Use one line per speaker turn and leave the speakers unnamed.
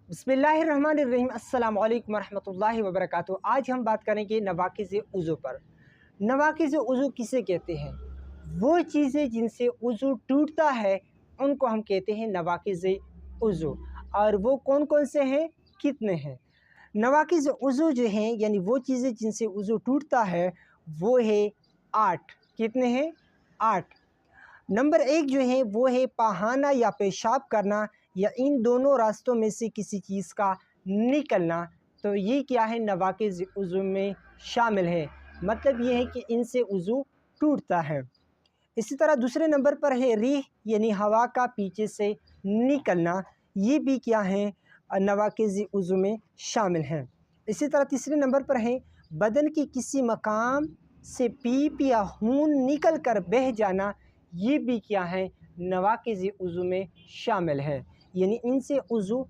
बिस्मिल्लाहिर्रहमानिर्रहीम अस्सलाम वालेकुम वरहमतुल्लाहि वबरकातुहू। आज हम बात करेंगे नवाक़िज़ उज़ू पर। नवाक़िज़ उज़ू किसे कहते हैं? वो चीज़ें जिनसे उज़ू टूटता है उनको हम कहते हैं नवाक़िज़ उज़ू। और वो कौन कौन से हैं, कितने हैं? नवाक़िज़ उज़ू जो हैं यानी वो चीज़ें जिनसे उज़ू टूटता है वो है 8। कितने हैं? 8। नंबर 1 जो है वो है पहाना या पेशाब करना, या इन दोनों रास्तों में से किसी चीज़ का निकलना। तो ये क्या है, नवाक़िज़ उज़ू में शामिल है। मतलब ये है कि इनसे उज़ू टूटता है। इसी तरह दूसरे नंबर पर है रीह यानी हवा का पीछे से निकलना। ये भी क्या है, नवाक़िज़ उज़ू में शामिल हैं। इसी तरह तीसरे नंबर पर है बदन की किसी मकाम से पीप या खून निकल कर बह जाना। ये भी क्या है, नवाक़िज़ उज़ू में शामिल है, यानी इनसे उज़ू